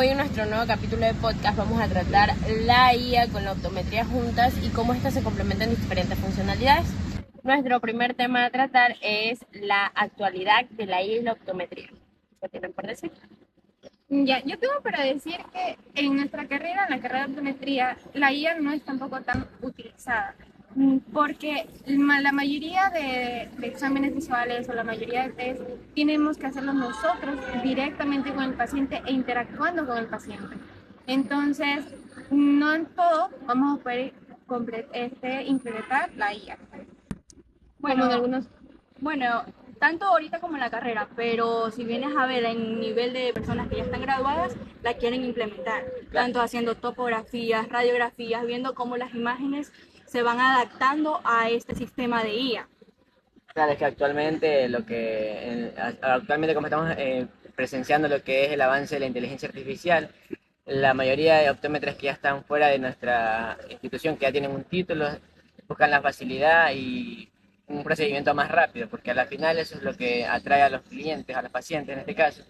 hoy en nuestro nuevo capítulo de podcast vamos a tratar la IA con la optometría juntas y cómo estas se complementan en diferentes funcionalidades. Nuestro primer tema a tratar es la actualidad de la IA y la optometría. ¿Qué tienen por decir? Ya, yo tengo para decir que en nuestra carrera, en la carrera de optometría, la IA no es tampoco tan utilizada, porque la mayoría de exámenes visuales o la mayoría de test tenemos que hacerlos nosotros directamente con el paciente e interactuando con el paciente. Entonces, no en todo vamos a poder implementar la IA. Bueno, Como en algunos. bueno, tanto ahorita como en la carrera, pero si vienes a ver en nivel de personas que ya están graduadas, la quieren implementar, tanto haciendo topografías, radiografías, viendo cómo las imágenes se van adaptando a este sistema de IA. Claro, es que actualmente como estamos presenciando lo que es el avance de la inteligencia artificial, la mayoría de optómetras que ya están fuera de nuestra institución, que ya tienen un título, buscan la facilidad y un procedimiento más rápido, porque a la final eso es lo que atrae a los clientes, a los pacientes en este caso,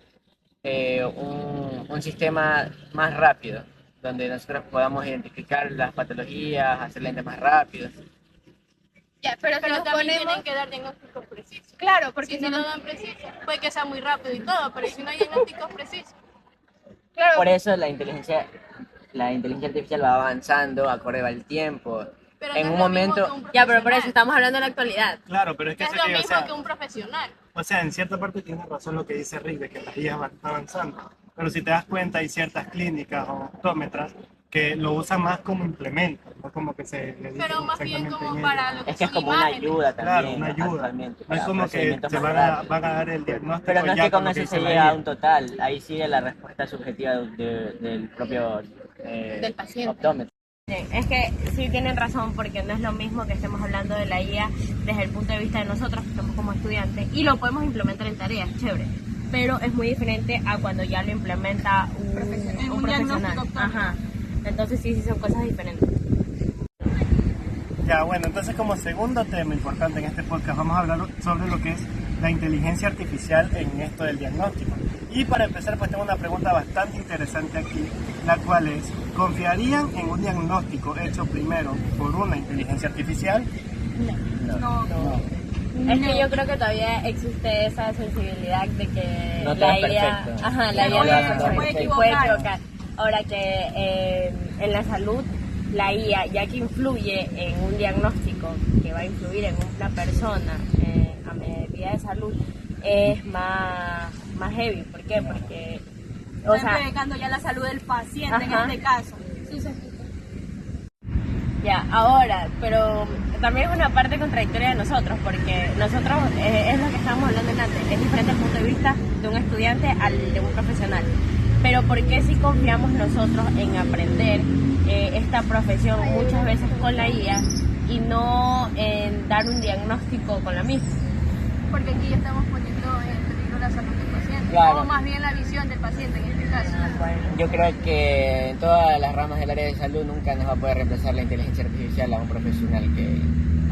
un sistema más rápido, donde nosotros podamos identificar las patologías, hacer lentes más rápidos. Ya, pero si nos también ponemos. tienen que dar diagnósticos precisos. Claro, porque Si no lo dan preciso, puede que sea muy rápido y todo, pero si no hay diagnósticos precisos. Claro, Por eso la inteligencia artificial va avanzando acorde al tiempo. Pero En no un es lo mismo momento, que un ya, pero por eso profesional. estamos hablando de la actualidad. Claro, pero es que Es se lo digo, mismo que un profesional. en cierta parte tiene razón lo que dice Rick, de que las IAs van avanzando. Pero si te das cuenta, hay ciertas clínicas o optómetras que lo usan más como implemento, no como que se le dice Pero más bien exactamente como en para ello. lo que es que es son como una imágenes. ayuda Claro, también una ayuda. actualmente. No es para como que procedimientos te más rápidos. van a dar el diagnóstico. Pero no es ya que con lo eso dice se la llega a IA. un total, ahí sigue la respuesta subjetiva del propio Del paciente. optómetro. Es que sí tienen razón, porque no es lo mismo que estemos hablando de la IA desde el punto de vista de nosotros, que estamos como estudiantes, y lo podemos implementar en tareas, chévere. Pero es muy diferente a cuando ya lo implementa un profesional. diagnóstico optómetrico. Ajá. Entonces sí son cosas diferentes. Ya, bueno, entonces como segundo tema importante en este podcast vamos a hablar sobre lo que es la inteligencia artificial en esto del diagnóstico. Y para empezar, pues tengo una pregunta bastante interesante aquí, la cual es, ¿confiarían en un diagnóstico hecho primero por una inteligencia artificial? No. Es que yo creo que todavía existe esa sensibilidad de que No todo la es IA, perfecto. ajá, la Se IA puede- no es se perfecta, puede se equivocar. Ahora que en la salud, la IA, ya que influye en un diagnóstico, que va a influir en una persona a medida de salud, es más heavy. ¿Por qué? Porque, o Está sea, implicando ya la salud del paciente Ajá. en este caso. ya, ahora, pero también es una parte contradictoria de nosotros, porque nosotros, es lo que estábamos hablando antes, es diferente el punto de vista de un estudiante al de un profesional. Pero ¿por qué si confiamos nosotros en aprender esta profesión muchas veces con la IA y no en dar un diagnóstico con la misma? Porque aquí ya estamos poniendo en peligro la salud del paciente, Claro. o más bien la visión del paciente en este caso. Yo creo que en todas las ramas del área de salud nunca nos va a poder reemplazar la inteligencia artificial a un profesional que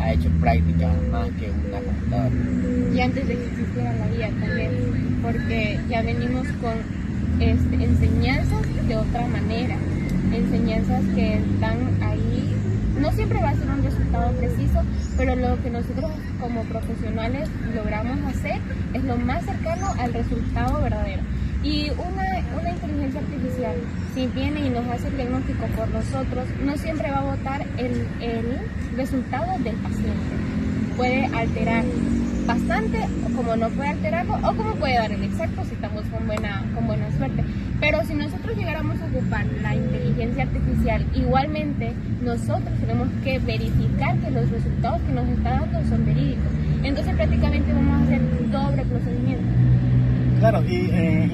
ha hecho práctica más que una computadora. y antes de que existiera la guía también, porque ya venimos con enseñanzas de otra manera, enseñanzas que están ahí, no siempre va a ser un resultado preciso, pero lo que nosotros como profesionales logramos hacer es lo más cercano al resultado verdadero. Y una inteligencia artificial, si viene y nos hace el diagnóstico por nosotros, no siempre va a votar el resultado del paciente. Puede alterar bastante, o como no puede alterarlo, o como puede dar el exacto si estamos con buena suerte. Pero si nosotros llegáramos a ocupar la inteligencia artificial, igualmente nosotros tenemos que verificar que los resultados que nos está dando son verídicos. Entonces prácticamente vamos a hacer doble procedimiento. Claro, y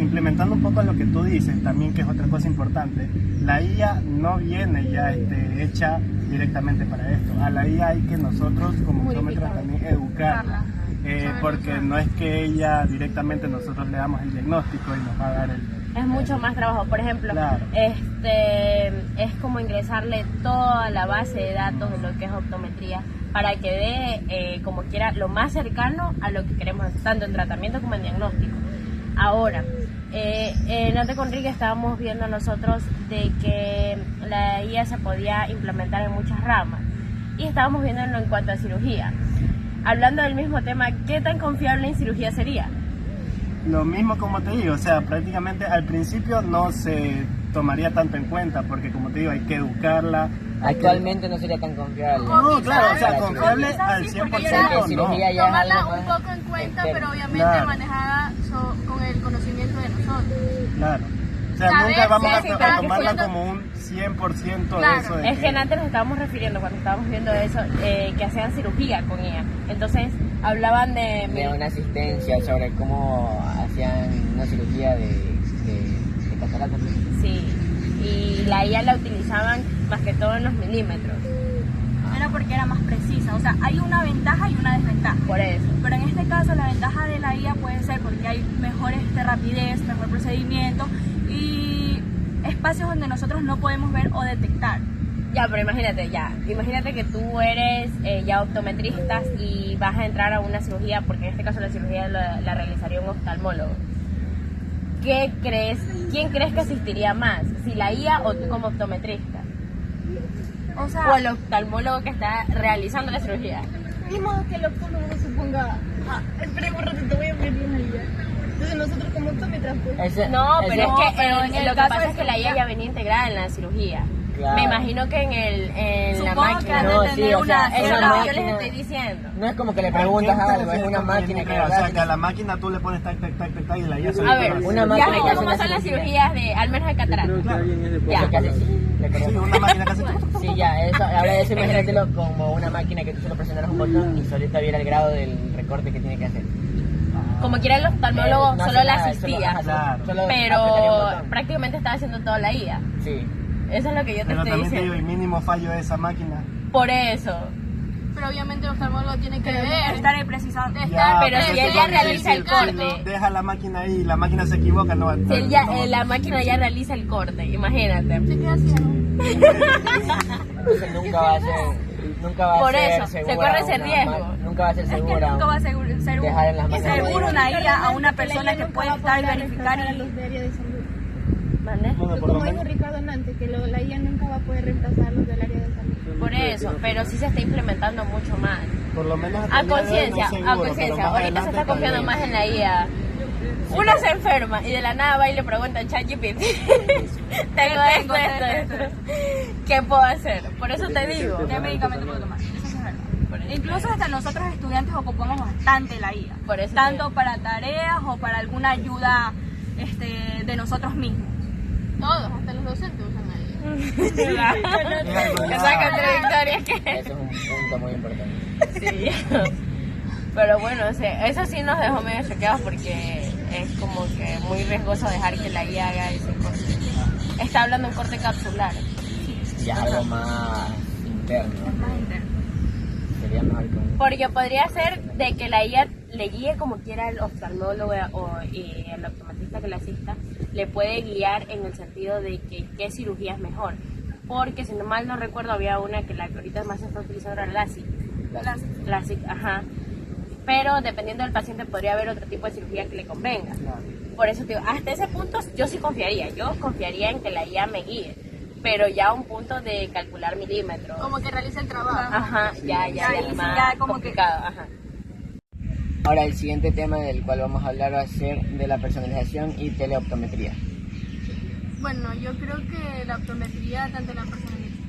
implementando un poco lo que tú dices, también que es otra cosa importante, la IA no viene ya hecha directamente para esto. A la IA hay que nosotros como optómetros también educarla, porque no es que ella directamente nosotros le damos el diagnóstico y nos va a dar Es mucho más trabajo. Por ejemplo, Claro. es como ingresarle toda la base de datos de lo que es optometría para que dé, como quiera, lo más cercano a lo que queremos, tanto en tratamiento como en diagnóstico. Ahora, En Ante Conrique estábamos viendo nosotros de que la IA se podía implementar en muchas ramas y estábamos viéndolo en cuanto a cirugía. Hablando del mismo tema, ¿qué tan confiable en cirugía sería? Lo mismo como te digo, o sea, prácticamente al principio no se tomaría tanto en cuenta porque como te digo hay que educarla. Actualmente no sería tan confiable. No, claro, o sea, confiable quizás al sí, porque 100% que no. cirugía ya es Tomarla algo un más poco en cuenta, externo. pero obviamente Claro. manejada con el conocimiento de nosotros. Claro. O sea, Saber nunca vamos si a está tomarla haciendo- como un 100% Claro, eso de Es que antes nos estábamos refiriendo, cuando estábamos viendo eso, que hacían cirugía con ella. Entonces hablaban De de... una asistencia sobre cómo hacían una cirugía de cataratas. Sí, y la IA la utilizaban más que todo en los milímetros, Era porque era más precisa. O sea, hay una ventaja y una desventaja. por eso. Pero en este caso la ventaja de la IA puede ser porque hay mejor rapidez, mejor procedimiento y espacios donde nosotros no podemos ver o detectar. Ya, pero imagínate que tú eres ya optometrista y vas a entrar a una cirugía, porque en este caso la cirugía la realizaría un oftalmólogo. ¿Quién crees que asistiría más? ¿Si la IA o tú como optometrista? O ¿O sea, el oftalmólogo que está realizando la cirugía? Ni modo que el optólogo se ponga, espera un ratito, voy a abrir una IA. Entonces nosotros como optómetras, pues... No, pero es que pero en el lo que caso pasa de es que la IA ya venía integrada en la cirugía. Claro. Me imagino que en la Supongo que máquina... han de No, tener sí, o sea, una Eso es una lo que yo les máquina- estoy diciendo. No es como que le ¿A preguntas qué te algo, es refieres una con máquina que integrada? O sea, que a hace. la máquina tú le pones tac, tac, tac, tac, tac, y la IA A solita ver, lo hace. una ya máquina viste que hace cómo la son las cirugía. cirugías de, al menos de catarata. Eso Ya. que hace así, le Sí, corre. una máquina que hace... Sí, ya, eso, ahora eso imagínatelo como una máquina que tú solo presionaras un botón y solita viera el grado del recorte que tiene que hacer. Como quiera el oftalmólogo No hace solo la nada, asistía, ajá, Claro. solo pero apretaría un botón. prácticamente estaba haciendo toda la IA. Sí. Eso es lo que yo te Pero estoy también te digo, diciendo. el mínimo fallo de esa máquina. Por eso. Pero obviamente el oftalmólogo tiene que ver. estar ahí precisando. Ya, pero si él ya ponte realiza el decir, corte. Deja la máquina ahí y la máquina se equivoca, no va a Si estar... él ya, la máquina ya realiza el corte, imagínate. Se queda ciego. Entonces nunca va a ser Por ser eso, se segura corre ese una riesgo. nunca va a ser Es que segura. nunca va a ser dejar en las manos de seguro una IA a una Que la persona IA que nunca puede va a estar y poder verificar reemplazar a y... los de área de salud. ¿Vale? Bueno, por lo Como dijo menos... Ricardo antes, que la IA nunca va a poder reemplazar a los del área de salud. Por eso, pero sí se está implementando mucho más. Por lo menos hasta A el día de hoy no conciencia, es seguro, a pero conciencia. más Ahorita se adelante está confiando tal vez. más en la IA. Uno se enferma y de la nada va y le pregunta a ChatGPT. tengo esto. ¿Qué puedo hacer? Por eso te digo. ¿Qué medicamento puedo tomar? Eso sí es verdad. Incluso hasta nosotros estudiantes ocupamos bastante la IA. Por eso Tanto para tareas o para alguna ayuda de nosotros mismos. Todos, hasta los docentes usan la IA. Es algo ya- Esa contradictoria que... Eso es un punto muy importante. Sí. Pero bueno, o sea, eso sí nos dejó medio choqueados porque es como que muy riesgoso dejar que la IA haga ese corte. Está hablando de un corte capsular. Ya algo más interno. Más interno. Sería mejor que un... Porque podría ser de que la IA le guíe como quiera el oftalmólogo y el optometrista que le asista, le puede guiar en el sentido de que qué cirugía es mejor. Porque si no mal no recuerdo, había una que la que ahorita más se está utilizando era LASIK. LASIK, ajá. Pero dependiendo del paciente podría haber otro tipo de cirugía que le convenga. Claro. Por eso te digo, hasta ese punto yo sí confiaría. Yo confiaría en que la IA me guíe. Pero ya a un punto de calcular milímetros. Como que realiza el trabajo. Ajá, ya es más ya como que- complicado. Ajá. Ahora el siguiente tema del cual vamos a hablar va a ser de la personalización y teleoptometría. Bueno, yo creo que la optometría, tanto la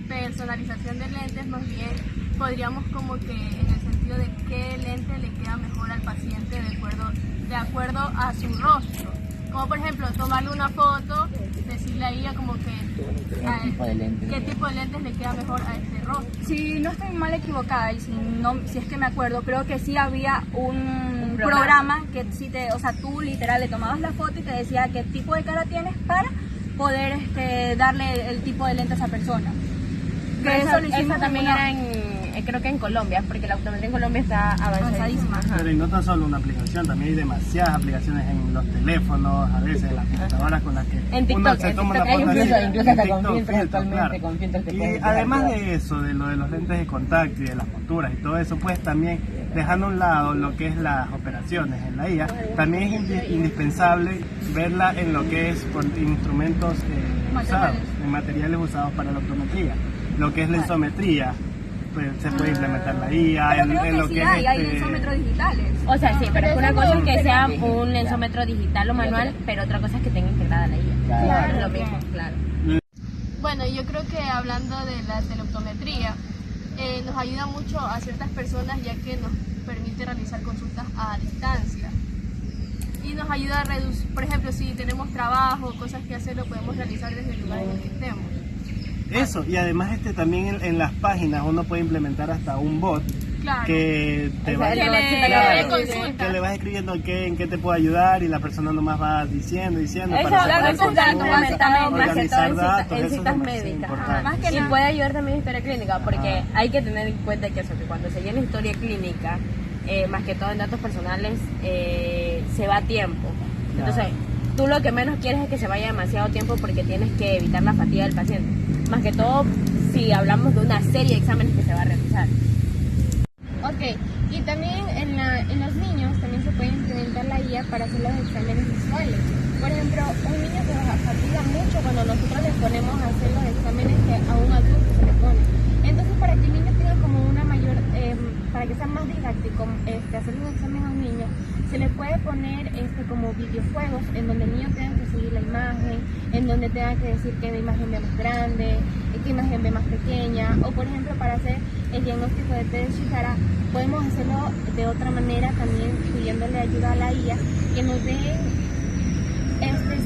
personalización de lentes, más bien podríamos como que en el sentido de qué lente le queda mejor al paciente de acuerdo a su rostro. Como por ejemplo, tomarle una foto, decirle a ella como que ¿Qué tipo de lentes? qué tipo de lentes le queda mejor a este rostro. Si no estoy mal equivocada y si es que me acuerdo, creo que sí había un programa. programa que sí o sea, tú literal le tomabas la foto y te decía qué tipo de cara tienes para poder darle el tipo de lente a esa persona. Que Eso lo hicimos también en una- era creo que en Colombia, porque la optometría en Colombia está avanzadísima. Ajá. Pero y no tan solo una aplicación, también hay demasiadas aplicaciones en los teléfonos, a veces en las computadoras con las que En TikTok, uno se en toma TikTok una hay foto así. incluso hasta En con TikTok, filtros actualmente, con filtros que Y puedes además interactuar. de eso, de lo de los lentes de contacto y de las posturas y todo eso, pues también dejando a un lado lo que es las operaciones en la IA, también es indispensable verla en lo que es por instrumentos usados, en materiales usados para la optometría. Lo que es la lensometría, pues se puede implementar la IA, Pero creo en lo sí que hay es lensómetros digitales. O sea, sí, pero es una cosa es que sea digital. un lensómetro digital o manual, pero otra cosa es que tenga integrada la IA. Claro. Es lo mismo, claro. Bueno, yo creo que hablando de la teleoptometría, nos ayuda mucho a ciertas personas ya que nos permite realizar consultas a distancia. Y nos ayuda a reducir, por ejemplo, si tenemos trabajo, cosas que hacer, lo podemos realizar desde el lugar en el que estemos. eso, y además también en las páginas uno puede implementar hasta un bot Claro. que te va Que le- claro, consulta. que le vas escribiendo en qué te puedo ayudar y la persona nomás va diciendo Eso para hacer eso está consultas, implementado más que todo organizar en datos, en eso citas me parece médicas. importante. Más que Y nada. puede ayudar también en historia clínica, porque hay que tener en cuenta que cuando se llena historia clínica, más que todo en datos personales, se va tiempo. Entonces, tú lo que menos quieres es que se vaya demasiado tiempo porque tienes que evitar la fatiga del paciente. Más que todo si hablamos de una serie de exámenes que se va a realizar. Ok, y también en los niños también se puede implementar la IA para hacer los exámenes visuales. Por ejemplo, un niño se fatiga mucho cuando nosotros le ponemos a hacer los exámenes que a un adulto se le pone. Entonces, para que el niño tenga como una mayor, para que sea más didáctico, hacer los exámenes a un niño, se le puede poner como videojuegos en donde el niño tenga que seguir la imagen, en donde tenga que decir qué imagen ve más grande, qué imagen ve más pequeña, o por ejemplo para hacer el diagnóstico de T de Shihara, podemos hacerlo de otra manera también pidiéndole ayuda a la IA que nos dé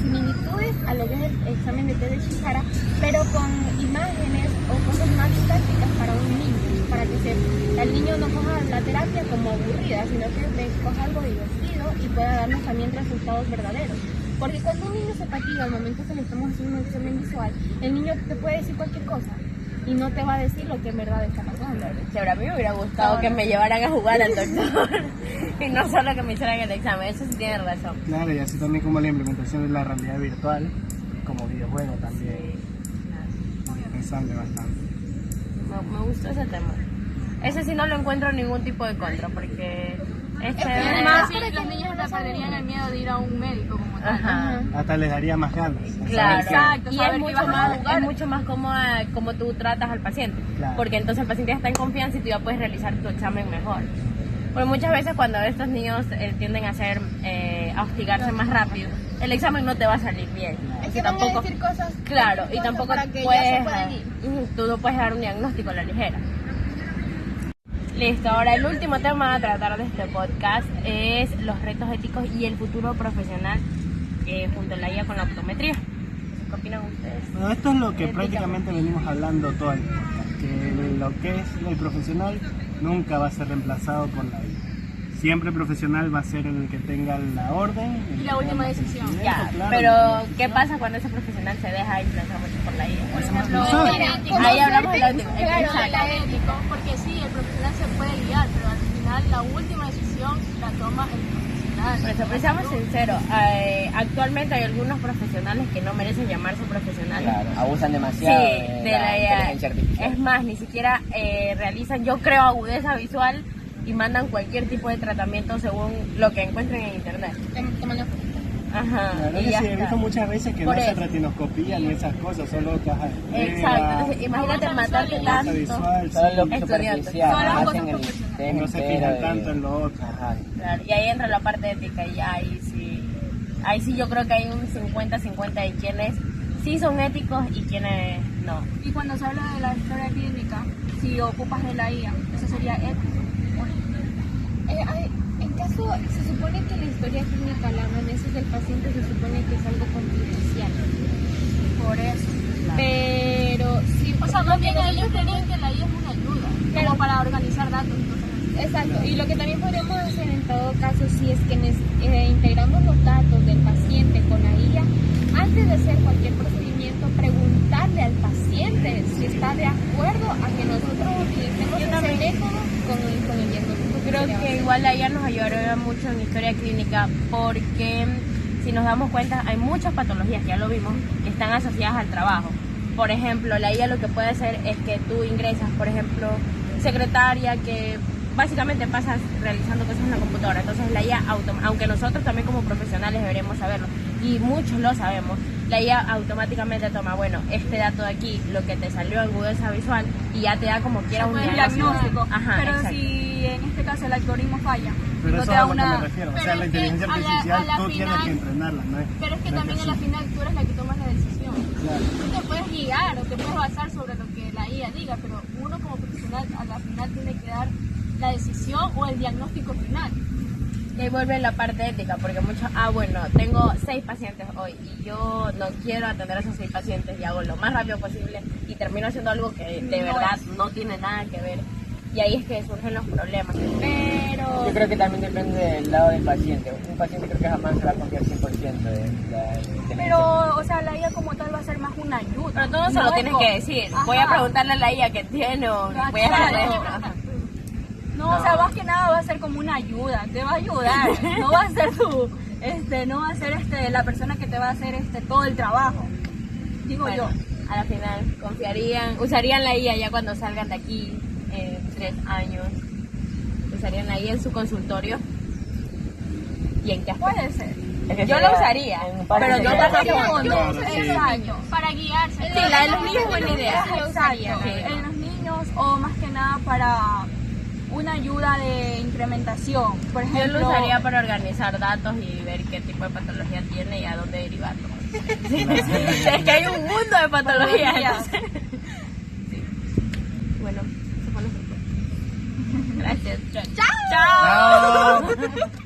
similitudes a lo que es el examen de T de Shihara, pero con imágenes o cosas más didácticas para un niño, para que el niño no coja la terapia como aburrida, sino que coja algo divertido y pueda darnos también resultados verdaderos. Porque cuando un niño se fatiga al momento que le estamos haciendo un examen visual, el niño te puede decir cualquier cosa y no te va a decir lo que en verdad está pasando. Chévere, a mí me hubiera gustado que me llevaran a jugar al doctor y no solo que me hicieran el examen. Eso sí tiene razón. Claro, y así también como la implementación de la realidad virtual como videojuego también. Me sale bastante. Me gustó ese tema. Ese sí no lo encuentro ningún tipo de contra, porque Y este además, sí, los niños no perderían el miedo de ir a un médico como tal. Ajá. Hasta les daría más ganas. Claro, Exacto, y saber es que mucho, vas a más, jugar. es mucho más cómoda como tú tratas al paciente, Claro. porque entonces el paciente ya está en confianza y tú ya puedes realizar tu examen mejor. Porque muchas veces cuando estos niños tienden a a hostigarse más rápido, el examen no te va a salir bien. Es Y que van a decir cosas claro, y cosas tampoco para que ya puedes, se puedan ir. tú no puedes dar un diagnóstico a la ligera. Listo, ahora el último tema a tratar de este podcast es los retos éticos y el futuro profesional junto a la IA con la optometría. ¿Qué opinan ustedes? Bueno, esto es lo que Ética. prácticamente venimos hablando todo el podcast, que lo que es el profesional nunca va a ser reemplazado por la IA. Siempre el profesional va a ser el que tenga la orden Y la última decisión. Ya, claro, pero y- ¿qué pasa cuando ese profesional se deja influenciar mucho por la IA? Por ejemplo, No sabe. Ahí hablamos de la ética. Claro, Exacto. la ético, porque sí, el profesional se puede guiar, pero al final la última decisión la toma el profesional. Por eso, pero seamos sinceros, actualmente hay algunos profesionales que no merecen llamarse profesionales. Claro, abusan demasiado Sí, de la inteligencia artificial. Es más, ni siquiera realizan, yo creo, agudeza visual y mandan cualquier tipo de tratamiento según lo que encuentren en internet. Te mando- Ajá. La verdad y que ya sí, he está. visto muchas veces que Por no hacen eso. retinoscopía ni esas cosas, solo caja de prueba, Exacto, entonces imagínate matarte agudeza tanto. visual, Solo lo sí, superficial, Solo no cosas hacen el profesionales. sistema no se entero fijan de- tanto en lo otro. Ajá. Claro, y ahí entra la parte ética y ahí sí yo creo que hay un 50-50 de quienes sí son éticos y quienes no. Y cuando se habla de la historia clínica, si ocupas de la IA, eso sería ético. En caso, se supone que la historia clínica, la anamnesis del paciente se supone que es algo confidencial. Por eso. Pero sí, O sea, más bien ellos creen que la IA es una ayuda, Claro. como para organizar datos. Entonces, exacto. Y lo que también podríamos hacer en todo caso, si es que integramos los datos del paciente con la IA, antes de hacer cualquier procedimiento, preguntarle al paciente si está de acuerdo a que nosotros utilicemos ese método con el diagnóstico. Creo que igual la IA nos ayudaría mucho en historia clínica porque si nos damos cuenta hay muchas patologías, que ya lo vimos, que están asociadas al trabajo. Por ejemplo, la IA lo que puede hacer es que tú ingresas, por ejemplo, secretaria que básicamente pasas realizando cosas en la computadora. Entonces la IA, aunque nosotros también como profesionales deberíamos saberlo, y muchos lo sabemos, la IA automáticamente toma, bueno, este dato de aquí, lo que te salió en Google Visual, y ya te da como quiera un diagnóstico. Ajá, pero exacto. si en este caso el algoritmo falla, Pero no eso te es da a lo que me una... refiero. O Pero sea, la es que inteligencia a la artificial tú tienes final- que entrenarla, ¿no? Pero es que No también a la así. final tú eres la que tomas la decisión. Claro. Tú te puedes guiar o te puedes basar sobre lo que la IA diga, pero uno como profesional a la final tiene que dar la decisión o el diagnóstico final. Y ahí vuelve la parte ética, porque muchos, bueno, tengo 6 pacientes hoy y yo no quiero atender a esos 6 pacientes y hago lo más rápido posible y termino haciendo algo que de verdad no tiene nada que ver. Y ahí es que surgen los problemas. Pero... Yo creo que también depende del lado del paciente. Un paciente creo que jamás se va a confiar 100% de la inteligencia. Pero, o sea, la IA como tal va a ser más una ayuda. Pero tú no se lo tienes que decir. Voy a preguntarle a la IA que tiene o voy a hacerle esto. No, o sea, más que nada va a ser como una ayuda, te va a ayudar, no va a ser no va a ser la persona que te va a hacer todo el trabajo, digo Bueno, yo. a la final usarían la IA ya cuando salgan de aquí en 3 años, usarían la IA en su consultorio. ¿Y en qué aspecto? Puede ser. Es que Yo sería lo usaría, en un par de pero yo segundos. tampoco no. Claro, sí. Exacto. Para guiarse. Sí, la de los niños es buena idea. Exacto. Sí. En los niños o más que nada para una ayuda de incrementación, por Yo ejemplo. lo usaría para organizar datos y ver qué tipo de patología tiene y a dónde derivarlo. Sí, es que hay un mundo de patologías. Entonces... Sí. Bueno, eso fue lo que fue. Gracias. Chao. Chao.